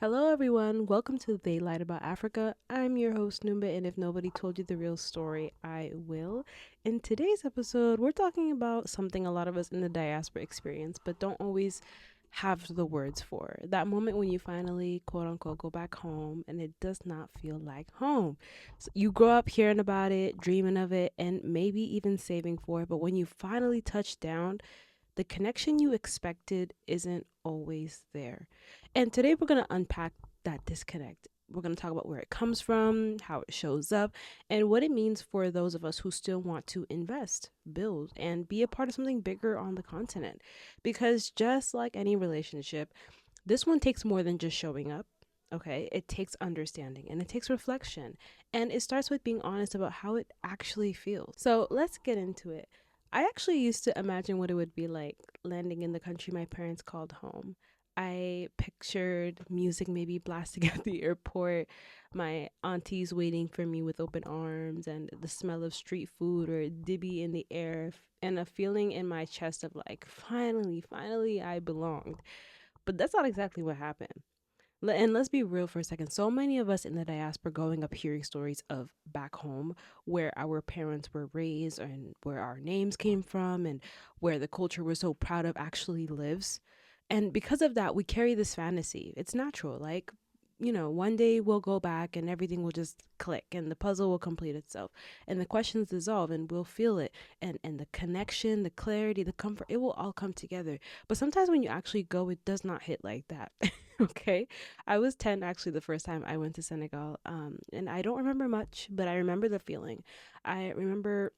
Hello, everyone. Welcome to They Lied About Africa. I'm your host, Numba, and if nobody told you the real story, I will. In today's episode, we're talking about something a lot of us in the diaspora experience, but don't always have the words for. That moment when you finally, quote unquote, go back home and it does not feel like home. So you grow up hearing about it, dreaming of it, and maybe even saving for it, but when you finally touch down, the connection you expected isn't always there. And today we're going to unpack that disconnect. We're going to talk about where it comes from, how it shows up, and what it means for those of us who still want to invest, build, and be a part of something bigger on the continent. Because just like any relationship, this one takes more than just showing up. Okay, it takes understanding and it takes reflection. And it starts with being honest about how it actually feels. So let's get into it. I actually used to imagine what it would be like landing in the country my parents called home. I pictured music maybe blasting at the airport, my aunties waiting for me with open arms, and the smell of street food or dibby in the air, and a feeling in my chest of like, finally, I belonged. But that's not exactly what happened. And let's be real for a second. So many of us in the diaspora growing up hearing stories of back home where our parents were raised and where our names came from and where the culture we're so proud of actually lives. And because of that, we carry this fantasy. It's natural. Like, one day we'll go back and everything will just click and the puzzle will complete itself and the questions dissolve and we'll feel it and the connection, the clarity, the comfort, it will all come together. But sometimes when you actually go, it does not hit like that. Okay. I was 10 actually the first time I went to Senegal. And I don't remember much, but I remember the feeling. I remember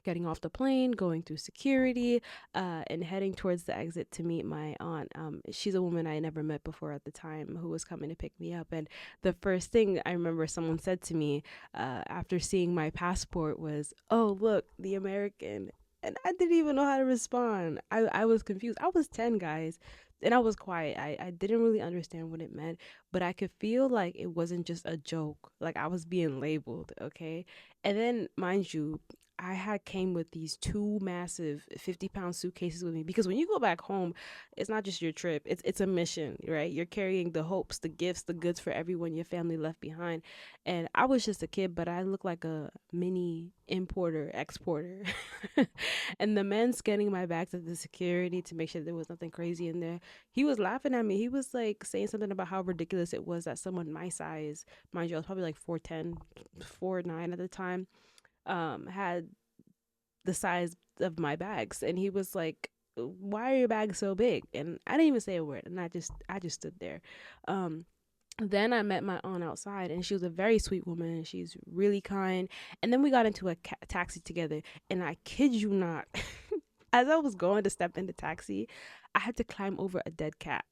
getting off the plane, going through security, and heading towards the exit to meet my aunt. She's a woman I never met before at the time who was coming to pick me up. And the first thing I remember someone said to me after seeing my passport was, "Oh, look, the American." And I didn't even know how to respond. I was confused. I was 10, guys. And I was quiet. I didn't really understand what it meant, but I could feel like it wasn't just a joke. Like I was being labeled, okay? And then, mind you, I had came with these two massive 50-pound suitcases with me because when you go back home, it's not just your trip. It's a mission, right? You're carrying the hopes, the gifts, the goods for everyone your family left behind. And I was just a kid, but I looked like a mini importer, exporter. And the man scanning my bags at the security to make sure there was nothing crazy in there, he was laughing at me. He was like saying something about how ridiculous it was that someone my size, mind you, I was probably like 4'10", 4'9" at the time, had the size of my bags. And he was like, "Why are your bags so big?" And I didn't even say a word, and I just stood there. Then I met my aunt outside, and she was a very sweet woman. She's really kind. And then we got into a taxi together, and I kid you not, as I was going to step in the taxi, I had to climb over a dead cat.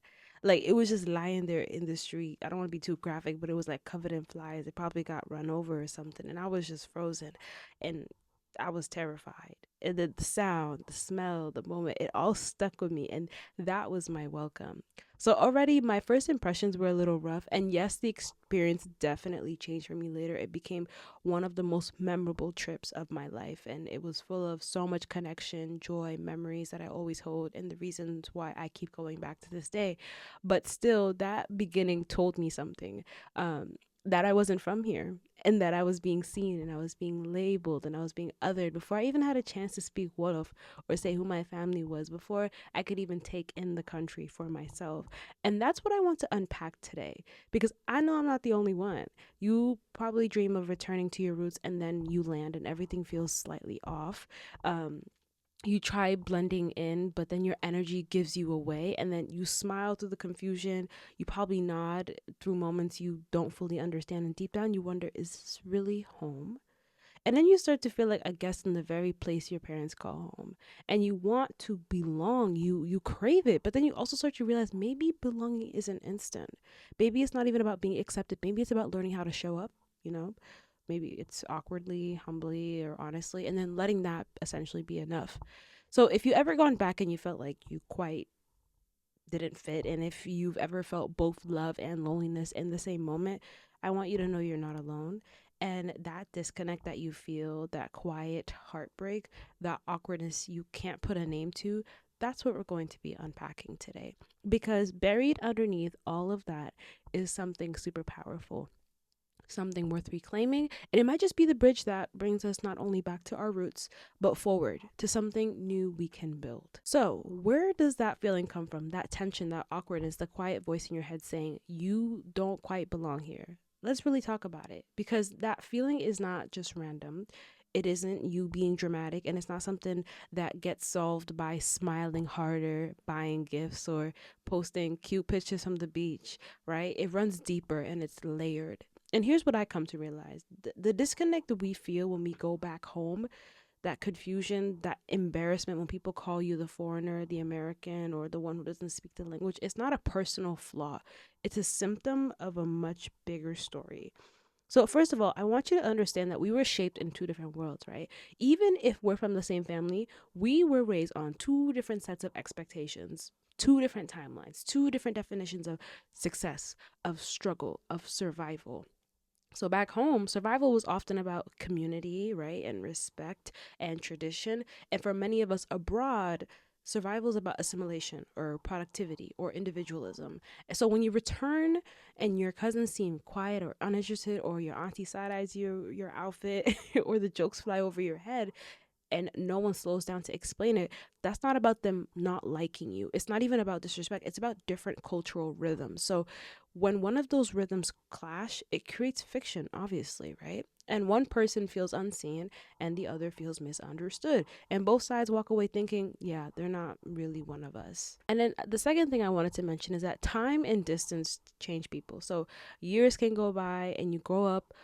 Like it was just lying there in the street. I don't want to be too graphic, but it was like covered in flies. It probably got run over or something, and I was just frozen, and I was terrified. And the sound, the smell, the moment, it all stuck with me, and that was my welcome. So already my first impressions were a little rough, and yes, the experience definitely changed for me later. It became one of the most memorable trips of my life, and it was full of so much connection, joy, memories that I always hold, and the reasons why I keep going back to this day. But still, that beginning told me something. That I wasn't from here, and that I was being seen and I was being labeled and I was being othered before I even had a chance to speak Wolof or say who my family was, before I could even take in the country for myself. And that's what I want to unpack today, because I know I'm not the only one. You probably dream of returning to your roots and then you land and everything feels slightly off. You try blending in, but then your energy gives you away, and then you smile through the confusion. You probably nod through moments you don't fully understand, and deep down you wonder, is this really home? And then you start to feel like a guest in the very place your parents call home, and you want to belong. You crave it, but then you also start to realize maybe belonging isn't instant. Maybe it's not even about being accepted. Maybe it's about learning how to show up, you know. Maybe it's awkwardly, humbly, or honestly, and then letting that essentially be enough. So if you ever gone back and you felt like you quite didn't fit, and if you've ever felt both love and loneliness in the same moment, I want you to know you're not alone. And that disconnect that you feel, that quiet heartbreak, that awkwardness you can't put a name to, That's what we're going to be unpacking today. Because buried underneath all of that is something super powerful, something worth reclaiming. And it might just be the bridge that brings us not only back to our roots, but forward to something new we can build. So, where does that feeling come from? That tension, that awkwardness, the quiet voice in your head saying, you don't quite belong here. Let's really talk about it, because that feeling is not just random. It isn't you being dramatic, and it's not something that gets solved by smiling harder, buying gifts, or posting cute pictures from the beach, right? It runs deeper and it's layered. And here's what I come to realize: the disconnect that we feel when we go back home, that confusion, that embarrassment when people call you the foreigner, the American, or the one who doesn't speak the language, it's not a personal flaw. It's a symptom of a much bigger story. So, first of all, I want you to understand that we were shaped in two different worlds, right? Even if we're from the same family, we were raised on two different sets of expectations, two different timelines, two different definitions of success, of struggle, of survival. So back home, survival was often about community, right? And respect and tradition. And for many of us abroad, survival is about assimilation or productivity or individualism. And so when you return and your cousins seem quiet or uninterested, or your auntie side eyes your outfit, or the jokes fly over your head, and no one slows down to explain it, that's not about them not liking you. It's not even about disrespect. It's about different cultural rhythms. So when one of those rhythms clash, it creates fiction, obviously, right? And one person feels unseen and the other feels misunderstood. And both sides walk away thinking, yeah, they're not really one of us. And then the second thing I wanted to mention is that time and distance change people. So years can go by and you grow up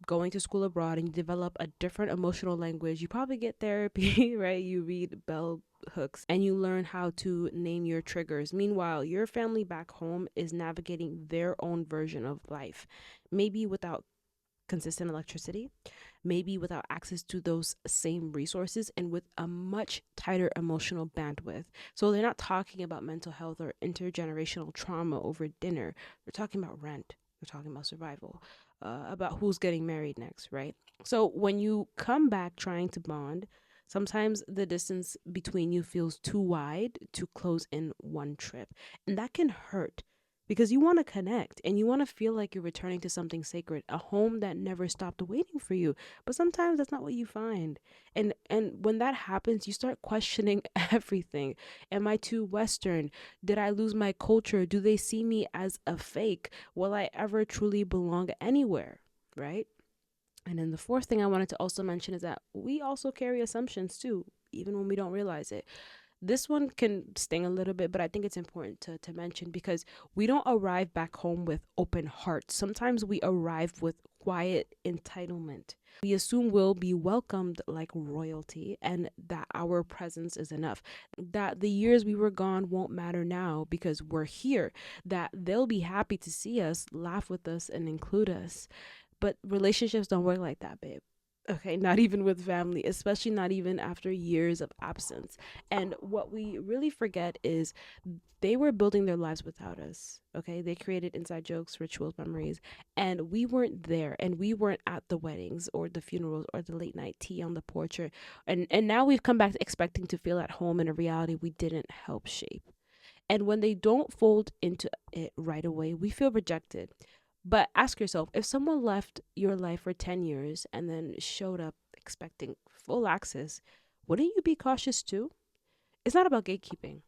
going to school abroad and you develop a different emotional language. You probably get therapy, right? You read bell hooks and you learn how to name your triggers. Meanwhile, your family back home is navigating their own version of life, maybe without consistent electricity, maybe without access to those same resources, and with a much tighter emotional bandwidth. So they're not talking about mental health or intergenerational trauma over dinner. They're talking about rent. They're talking about survival, about who's getting married next, right? So when you come back trying to bond, sometimes the distance between you feels too wide to close in one trip. And that can hurt, because you want to connect and you want to feel like you're returning to something sacred, a home that never stopped waiting for you. But sometimes that's not what you find. And when that happens, you start questioning everything. Am I too Western? Did I lose my culture? Do they see me as a fake? Will I ever truly belong anywhere? Right? And then the fourth thing I wanted to also mention is that we also carry assumptions too, even when we don't realize it. This one can sting a little bit, but I think it's important to mention, because we don't arrive back home with open hearts. Sometimes we arrive with quiet entitlement. We assume we'll be welcomed like royalty and that our presence is enough. That the years we were gone won't matter now because we're here. That they'll be happy to see us, laugh with us, and include us. But relationships don't work like that, babe. Okay, not even with family, especially not even after years of absence. And what we really forget is they were building their lives without us. Okay, they created inside jokes, rituals, memories, and we weren't there, and we weren't at the weddings or the funerals or the late night tea on the porch, and now we've come back expecting to feel at home in a reality we didn't help shape. And when they don't fold into it right away, we feel rejected. But ask yourself, if someone left your life for 10 years and then showed up expecting full access, wouldn't you be cautious too? It's not about gatekeeping,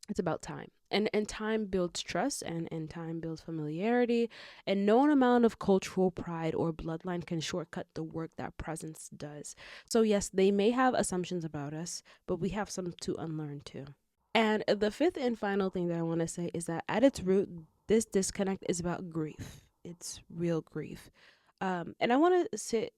it's about time. And time builds trust, and time builds familiarity. And no amount of cultural pride or bloodline can shortcut the work that presence does. So, yes, they may have assumptions about us, but we have some to unlearn too. And the fifth and final thing that I want to say is that at its root, this disconnect is about grief. It's real grief. And I want to sit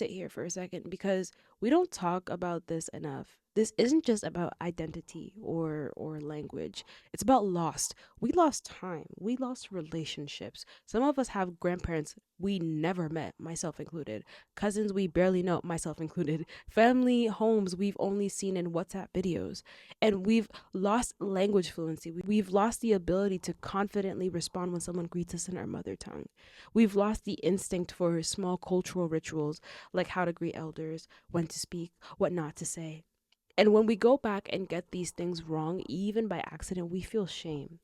here for a second, because we don't talk about this enough. This isn't just about identity or language. It's about lost. We lost time. We lost relationships. Some of us have grandparents we never met, myself included. Cousins we barely know, myself included. Family homes we've only seen in WhatsApp videos. And we've lost language fluency. We've lost the ability to confidently respond when someone greets us in our mother tongue. We've lost the instinct for small cultural rituals, like how to greet elders, when to speak, what not to say. And when we go back and get these things wrong, even by accident, we feel shame.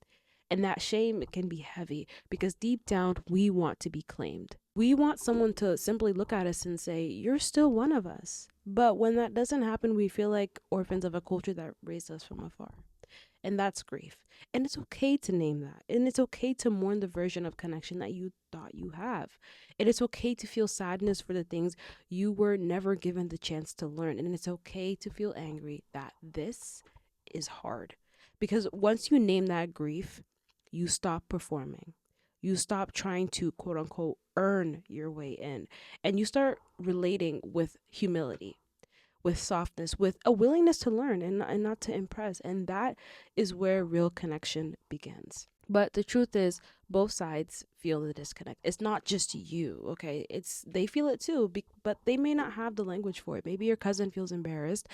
And that shame can be heavy because deep down, we want to be claimed. We want someone to simply look at us and say, "You're still one of us." But when that doesn't happen, we feel like orphans of a culture that raised us from afar. And that's grief. And it's okay to name that. And it's okay to mourn the version of connection that you thought you have. And it's okay to feel sadness for the things you were never given the chance to learn. And it's okay to feel angry that this is hard. Because once you name that grief, you stop performing. You stop trying to quote unquote earn your way in. And you start relating with humility, with softness, with a willingness to learn and not to impress. And that is where real connection begins. But the truth is, both sides feel the disconnect. It's not just you, okay? It's they feel it too, but they may not have the language for it. Maybe your cousin feels embarrassed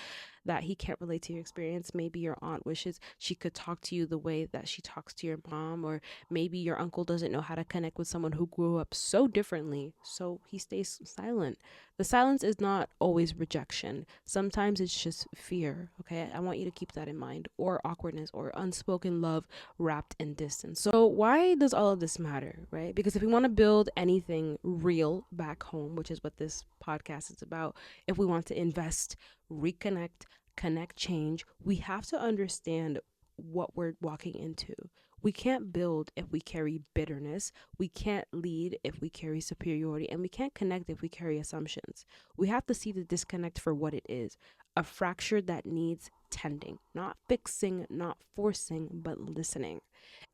that he can't relate to your experience. Maybe your aunt wishes she could talk to you the way that she talks to your mom, or maybe your uncle doesn't know how to connect with someone who grew up so differently, so he stays silent. The silence is not always rejection. Sometimes it's just fear, okay? I want you to keep that in mind, or awkwardness, or unspoken love wrapped in distance. So why does all of this matter, right? Because if we want to build anything real back home, which is what this podcast is about, if we want to invest, reconnect, connect, change, we have to understand what we're walking into. We can't build if we carry bitterness. We can't lead if we carry superiority. And we can't connect if we carry assumptions. We have to see the disconnect for what it is, a fracture that needs tending, not fixing, not forcing, but listening.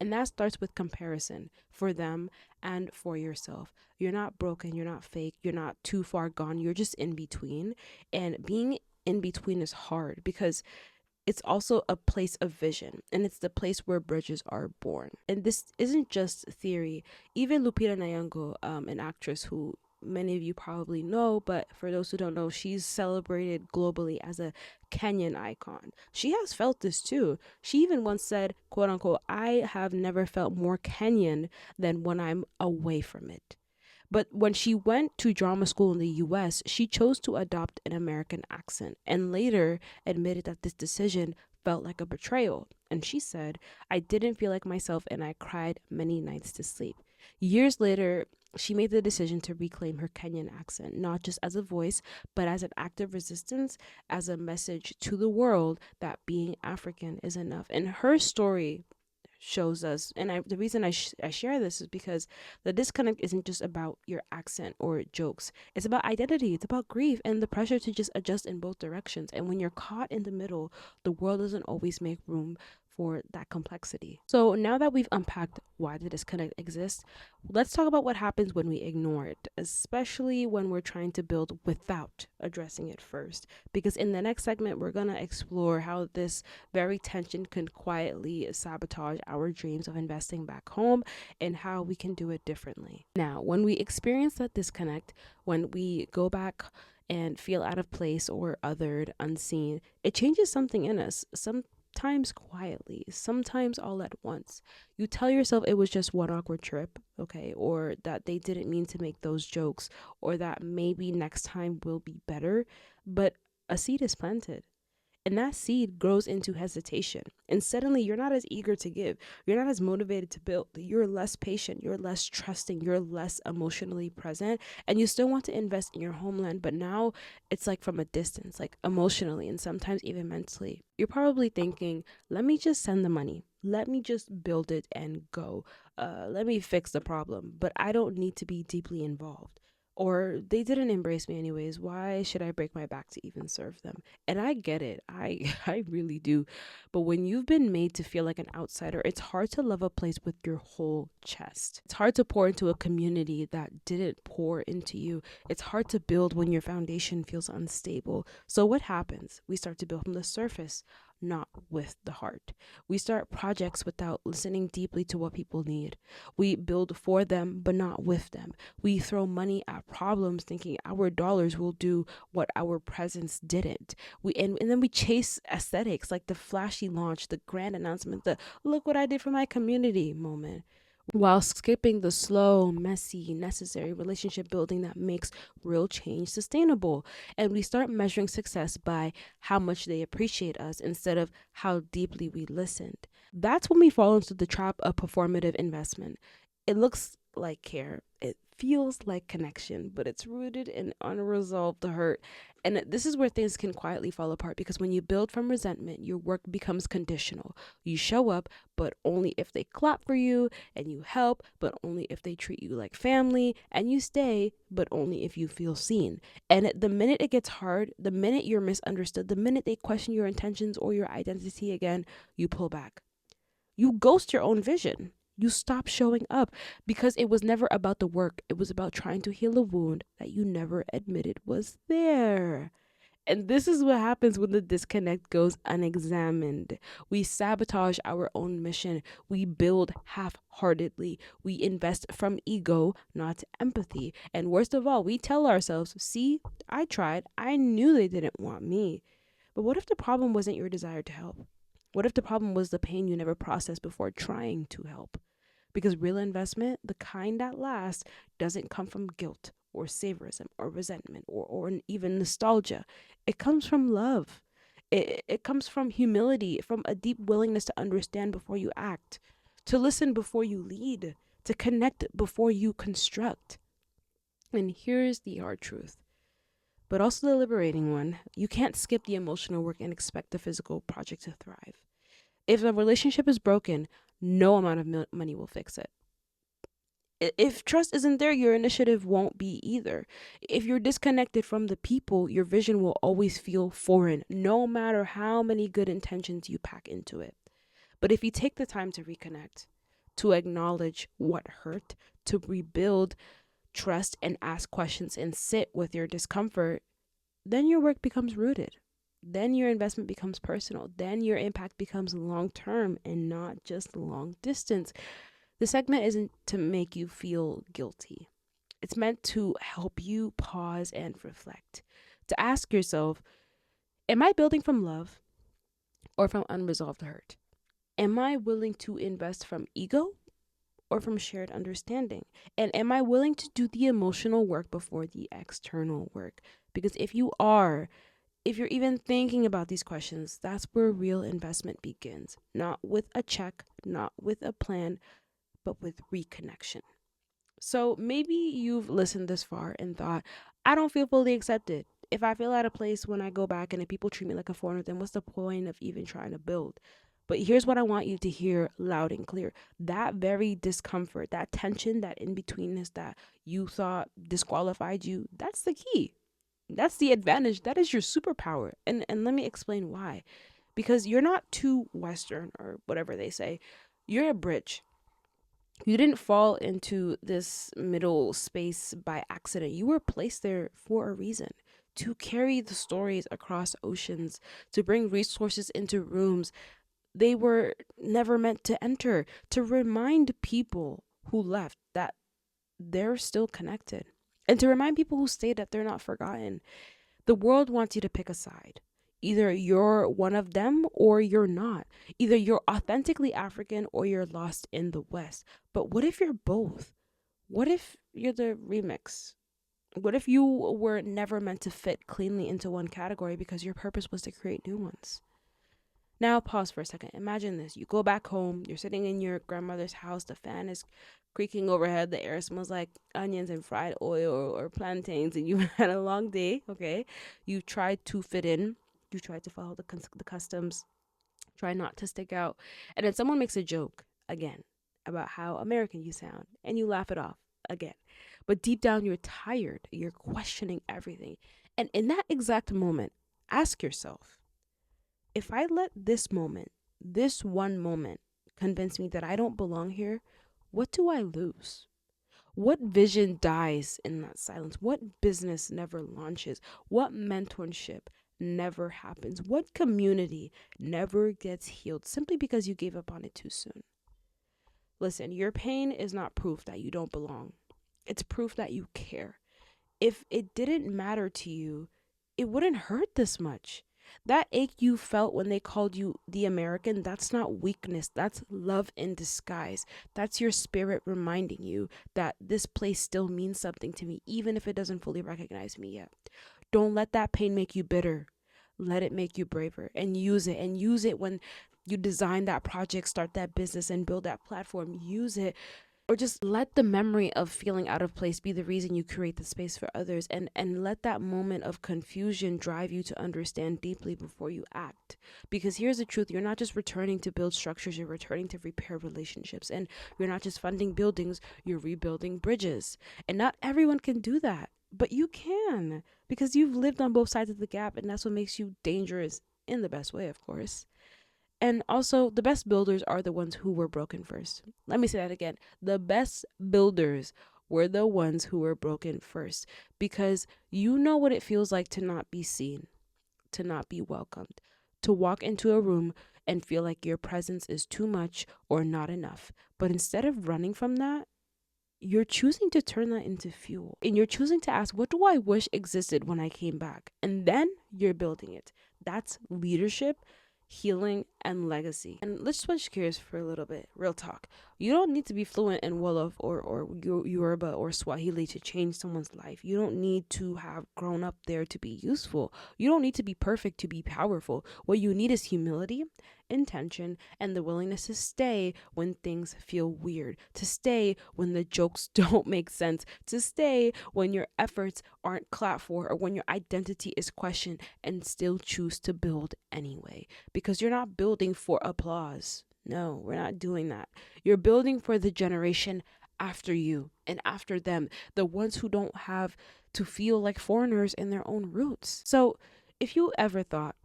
And that starts with comparison for them and for yourself. You're not broken, you're not fake, you're not too far gone, you're just in between. And being in between is hard because it's also a place of vision, and it's the place where bridges are born. And this isn't just theory. Even Lupita Nyong'o, an actress who many of you probably know, but for those who don't know, she's celebrated globally as a Kenyan icon. She has felt this too. She even once said, quote unquote, "I have never felt more Kenyan than when I'm away from it." But when she went to drama school in the US, she chose to adopt an American accent and later admitted that this decision felt like a betrayal. And she said, "I didn't feel like myself and I cried many nights to sleep." Years later, she made the decision to reclaim her Kenyan accent, not just as a voice, but as an act of resistance, as a message to the world that being African is enough. And her story shows us, and the reason I share this is because the disconnect isn't just about your accent or jokes. It's about identity, it's about grief and the pressure to just adjust in both directions. And when you're caught in the middle, the world doesn't always make room for that complexity. So now that we've unpacked why the disconnect exists, let's talk about what happens when we ignore it, especially when we're trying to build without addressing it first. Because in the next segment, we're going to explore how this very tension can quietly sabotage our dreams of investing back home and how we can do it differently. Now, when we experience that disconnect, when we go back and feel out of place or othered, unseen, it changes something in us. Sometimes quietly, sometimes all at once. You tell yourself it was just one awkward trip, okay, or that they didn't mean to make those jokes, or that maybe next time will be better, but a seed is planted. And that seed grows into hesitation. And suddenly you're not as eager to give. You're not as motivated to build. You're less patient. You're less trusting. You're less emotionally present. And you still want to invest in your homeland. But now it's like from a distance, like emotionally and sometimes even mentally. You're probably thinking, let me just send the money. Let me just build it and go. Let me fix the problem. But I don't need to be deeply involved. Or they didn't embrace me anyways. Why should I break my back to even serve them? And I get it. I really do. But when you've been made to feel like an outsider, it's hard to love a place with your whole chest. It's hard to pour into a community that didn't pour into you. It's hard to build when your foundation feels unstable. So what happens? We start to build from the surface, not with the heart. We start projects without listening deeply to what people need. We build for them, but not with them. We throw money at problems thinking our dollars will do what our presence didn't. And then we chase aesthetics like the flashy launch, the grand announcement, the "look what I did for my community" moment, while skipping the slow, messy, necessary relationship building that makes real change sustainable. And we start measuring success by how much they appreciate us instead of how deeply we listened. That's when we fall into the trap of performative investment. It looks like care, it feels like connection, but it's rooted in unresolved hurt. And this is where things can quietly fall apart, because when you build from resentment, your work becomes conditional. You show up, but only if they clap for you, and you help, but only if they treat you like family, and you stay, but only if you feel seen. And the minute it gets hard, the minute you're misunderstood, the minute they question your intentions or your identity again, you pull back. You ghost your own vision. You stop showing up because it was never about the work. It was about trying to heal a wound that you never admitted was there. And this is what happens when the disconnect goes unexamined. We sabotage our own mission. We build half heartedly. We invest from ego, not empathy. And worst of all, we tell ourselves, see, I tried. I knew they didn't want me. But what if the problem wasn't your desire to help? What if the problem was the pain you never processed before trying to help? Because real investment, the kind that lasts, doesn't come from guilt or saviorism or resentment or even nostalgia. It comes from love. It comes from humility, from a deep willingness to understand before you act, to listen before you lead, to connect before you construct. And here's the hard truth, but also the liberating one. You can't skip the emotional work and expect the physical project to thrive. If a relationship is broken, no amount of money will fix it. If trust isn't there, your initiative won't be either. If you're disconnected from the people, your vision will always feel foreign, no matter how many good intentions you pack into it. But if you take the time to reconnect, to acknowledge what hurt, to rebuild trust and ask questions and sit with your discomfort, then your work becomes rooted. Then your investment becomes personal. Then your impact becomes long term and not just long distance. The segment isn't to make you feel guilty. It's meant to help you pause and reflect. To ask yourself, am I building from love or from unresolved hurt? Am I willing to invest from ego or from shared understanding? And am I willing to do the emotional work before the external work? Because if you're even thinking about these questions, that's where real investment begins. Not with a check, not with a plan, but with reconnection. So maybe you've listened this far and thought, I don't feel fully accepted. If I feel out of place when I go back and if people treat me like a foreigner, then what's the point of even trying to build? But here's what I want you to hear loud and clear. That very discomfort, that tension, that in betweenness that you thought disqualified you, that's the key. That's the advantage. That is your superpower. And let me explain why. Because you're not too Western or whatever they say. You're a bridge. You didn't fall into this middle space by accident. You were placed there for a reason, to carry the stories across oceans, to bring resources into rooms they were never meant to enter, to remind people who left that they're still connected, and to remind people who stayed that they're not forgotten. The world wants you to pick a side. Either you're one of them or you're not. Either you're authentically African or you're lost in the West. But what if you're both? What if you're the remix? What if you were never meant to fit cleanly into one category because your purpose was to create new ones? Now, pause for a second. Imagine this. You go back home, you're sitting in your grandmother's house, the fan is creaking overhead, the air smells like onions and fried oil or plantains, and you've had a long day, okay? You tried to fit in, you tried to follow the customs, try not to stick out, and then someone makes a joke again about how American you sound, and you laugh it off again. But deep down, you're tired, you're questioning everything. And in that exact moment, ask yourself, if I let this moment, this one moment, convince me that I don't belong here, what do I lose? What vision dies in that silence? What business never launches? What mentorship never happens? What community never gets healed simply because you gave up on it too soon? Listen, your pain is not proof that you don't belong. It's proof that you care. If it didn't matter to you, it wouldn't hurt this much. That ache you felt when they called you the American, that's not weakness. That's love in disguise. That's your spirit reminding you that this place still means something to me, even if it doesn't fully recognize me yet. Don't let that pain make you bitter. Let it make you braver, and use it. And use it when you design that project, start that business, and build that platform. Use it, or just let the memory of feeling out of place be the reason you create the space for others, and let that moment of confusion drive you to understand deeply before you act. Because here's the truth: you're not just returning to build structures, you're returning to repair relationships. And you're not just funding buildings, you're rebuilding bridges. And not everyone can do that, but you can, because you've lived on both sides of the gap, and that's what makes you dangerous, in the best way, of course. And also, the best builders are the ones who were broken first. Let me say that again. The best builders were the ones who were broken first, because you know what it feels like to not be seen, to not be welcomed, to walk into a room and feel like your presence is too much or not enough. But instead of running from that, you're choosing to turn that into fuel. And you're choosing to ask, what do I wish existed when I came back? And then you're building it. That's leadership, healing, and legacy. And let's switch gears for a little bit. Real talk. You don't need to be fluent in Wolof or Yoruba or Swahili to change someone's life. You don't need to have grown up there to be useful. You don't need to be perfect to be powerful. What you need is humility, intention, and the willingness to stay when things feel weird, to stay when the jokes don't make sense, to stay when your efforts aren't clapped for or when your identity is questioned, and still choose to build anyway. Because you're not building for applause. No, we're not doing that. You're building for the generation after you and after them, the ones who don't have to feel like foreigners in their own roots. So, if you ever thought,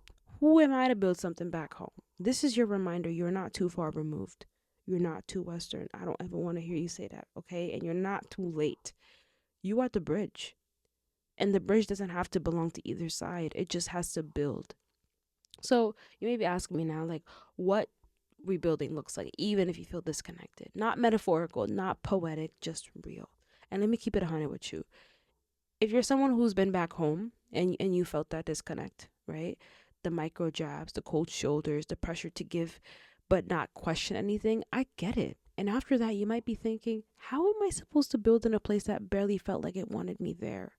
who am I to build something back home? This is your reminder: you're not too far removed. You're not too Western. I don't ever want to hear you say that, okay? And you're not too late. You are the bridge. And the bridge doesn't have to belong to either side, it just has to build. So you may be asking me now, like, what rebuilding looks like, even if you feel disconnected. Not metaphorical, not poetic, just real. And let me keep it 100 with you. If you're someone who's been back home and you felt that disconnect, right? The micro jabs, the cold shoulders, the pressure to give but not question anything, I get it. And after that, you might be thinking, how am I supposed to build in a place that barely felt like it wanted me there?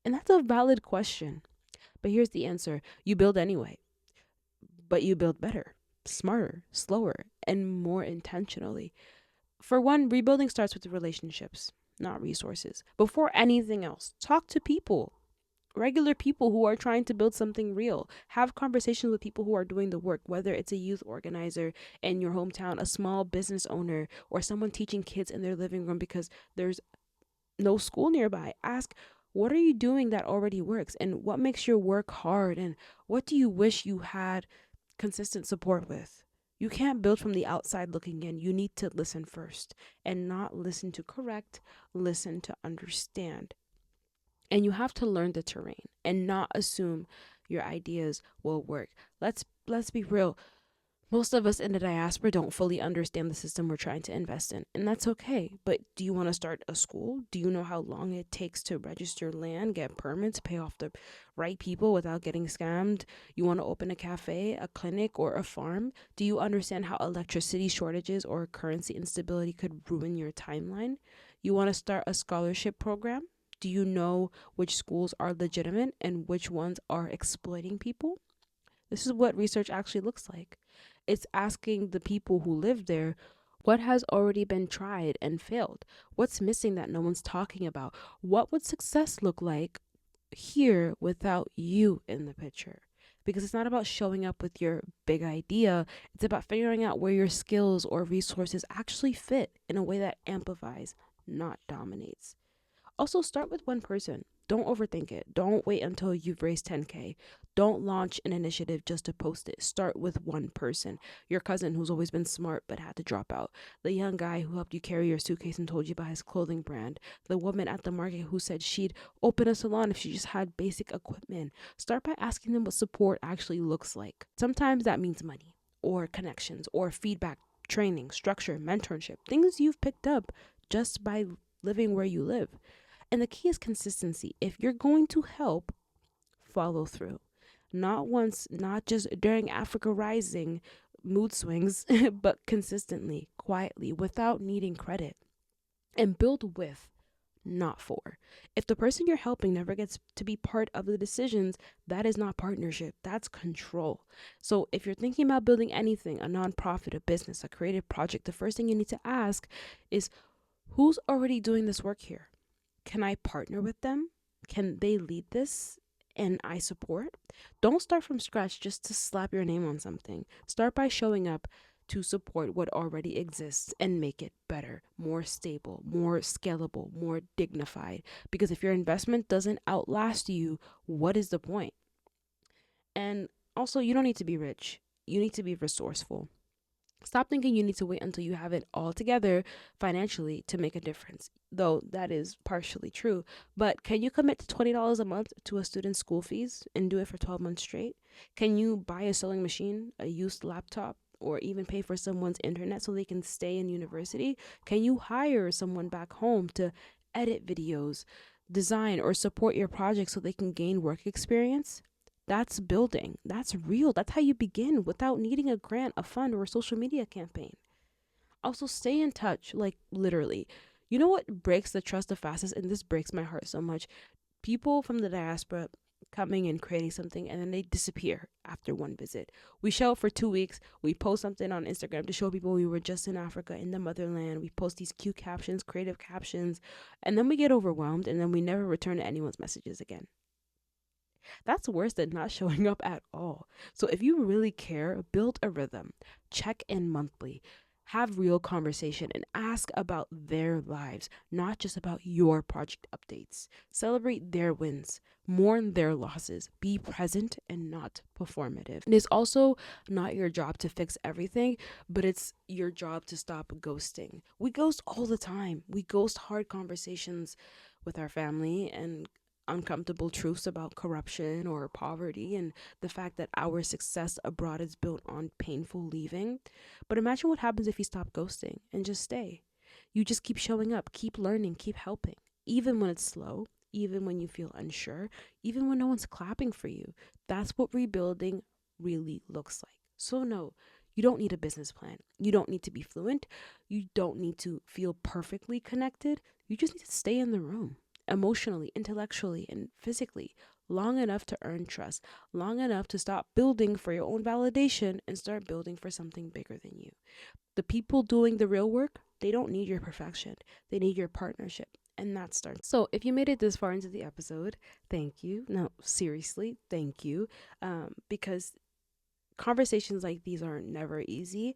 And that's a valid question. But here's the answer: you build anyway, but you build better, smarter, slower, and more intentionally. For one, rebuilding starts with relationships, not resources. Before anything else, talk to people, regular people who are trying to build something real. Have conversations with people who are doing the work, whether it's a youth organizer in your hometown, a small business owner, or someone teaching kids in their living room because there's no school nearby. Ask, what are you doing that already works, and what makes your work hard, and what do you wish you had consistent support with? You can't build from the outside looking in. You need to listen first, and not listen to correct, listen to understand. And you have to learn the terrain and not assume your ideas will work. Let's be real. Most of us in the diaspora don't fully understand the system we're trying to invest in, and that's okay. But do you want to start a school? Do you know how long it takes to register land, get permits, pay off the right people without getting scammed? You want to open a cafe, a clinic, or a farm? Do you understand how electricity shortages or currency instability could ruin your timeline? You want to start a scholarship program? Do you know which schools are legitimate and which ones are exploiting people? This is what research actually looks like. It's asking the people who live there, what has already been tried and failed? What's missing that no one's talking about? What would success look like here without you in the picture? Because it's not about showing up with your big idea. It's about figuring out where your skills or resources actually fit in a way that amplifies, not dominates. Also, start with one person. Don't overthink it. Don't wait until you've raised 10K. Don't launch an initiative just to post it. Start with one person. Your cousin who's always been smart but had to drop out. The young guy who helped you carry your suitcase and told you about his clothing brand. The woman at the market who said she'd open a salon if she just had basic equipment. Start by asking them what support actually looks like. Sometimes that means money or connections or feedback, training, structure, mentorship, things you've picked up just by living where you live. And the key is consistency. If you're going to help, follow through. Not once, not just during Africa Rising mood swings, but consistently, quietly, without needing credit. And build with, not for. If the person you're helping never gets to be part of the decisions, that is not partnership, that's control. So if you're thinking about building anything, a nonprofit, a business, a creative project, the first thing you need to ask is, who's already doing this work here? Can I partner with them? Can they lead this? And I support? Don't start from scratch just to slap your name on something. Start by showing up to support what already exists and make it better, more stable, more scalable, more dignified. Because if your investment doesn't outlast you, what is the point? And also, you don't need to be rich, you need to be resourceful. Stop thinking you need to wait until you have it all together financially to make a difference, though that is partially true. But can you commit to $20 a month to a student's school fees and do it for 12 months straight? Can you buy a sewing machine, a used laptop, or even pay for someone's internet so they can stay in university? Can you hire someone back home to edit videos, design, or support your project so they can gain work experience? That's building. That's real. That's how you begin without needing a grant, a fund, or a social media campaign. Also, stay in touch, like literally. You know what breaks the trust the fastest? And this breaks my heart so much. People from the diaspora coming and creating something and then they disappear after one visit. We show up for 2 weeks. We post something on Instagram to show people we were just in Africa, in the motherland. We post these cute captions, creative captions, and then we get overwhelmed and then we never return to anyone's messages again. That's worse than not showing up at all. So if you really care, build a rhythm. Check in monthly. Have real conversation and ask about their lives, not just about your project updates. Celebrate their wins, mourn their losses, be present and not performative. It is also not your job to fix everything, but it's your job to stop ghosting. We ghost all the time. We ghost hard conversations with our family and uncomfortable truths about corruption or poverty and the fact that our success abroad is built on painful leaving. But imagine what happens if you stop ghosting and just stay. You just keep showing up, keep learning, keep helping, even when it's slow, even when you feel unsure, even when no one's clapping for you. That's what rebuilding really looks like. So, no, you don't need a business plan. You don't need to be fluent. You don't need to feel perfectly connected. You just need to stay in the room emotionally, intellectually, and physically long enough to earn trust, long enough to stop building for your own validation and start building for something bigger than you. The people doing the real work, they don't need your perfection, they need your partnership. And that starts. So, if you made it this far into the episode, thank you. No, seriously, thank you. Because conversations like these are never easy.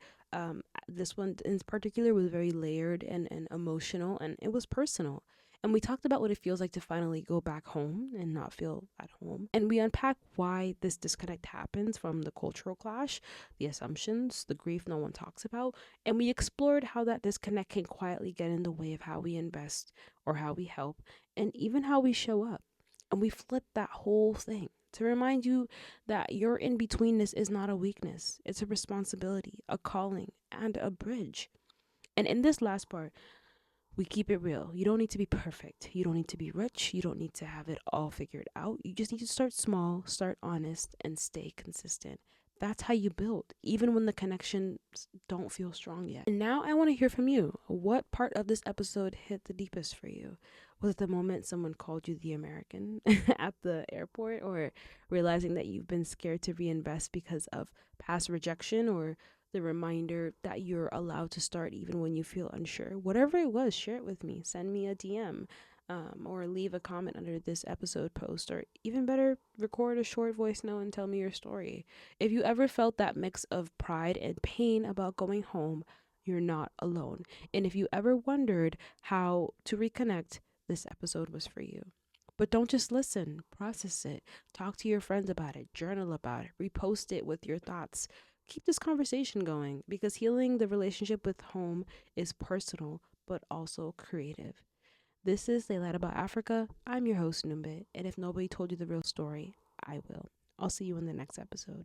This one in particular was very layered and emotional, and it was personal. And we talked about what it feels like to finally go back home and not feel at home. And we unpack why this disconnect happens from the cultural clash, the assumptions, the grief no one talks about. And we explored how that disconnect can quietly get in the way of how we invest or how we help and even how we show up. And we flipped that whole thing to remind you that your in betweenness is not a weakness, it's a responsibility, a calling, and a bridge. And in this last part, we keep it real. You don't need to be perfect. You don't need to be rich. You don't need to have it all figured out. You just need to start small, start honest, and stay consistent. That's how you build, even when the connections don't feel strong yet. And now I want to hear from you. What part of this episode hit the deepest for you? Was it the moment someone called you the American at the airport, or realizing that you've been scared to reinvest because of past rejection, or the reminder that you're allowed to start even when you feel unsure? Whatever it was, share it with me. Send me a DM, or leave a comment under this episode post, or even better, record a short voice note and tell me your story. If you ever felt that mix of pride and pain about going home, you're not alone. And if you ever wondered how to reconnect, this episode was for you. But don't just listen, process it. Talk to your friends about it, journal about it, repost it with your thoughts. Keep this conversation going because healing the relationship with home is personal but also creative. This is They Lied About Africa. I'm your host, Numbe, and if nobody told you the real story, I will. I'll see you in the next episode.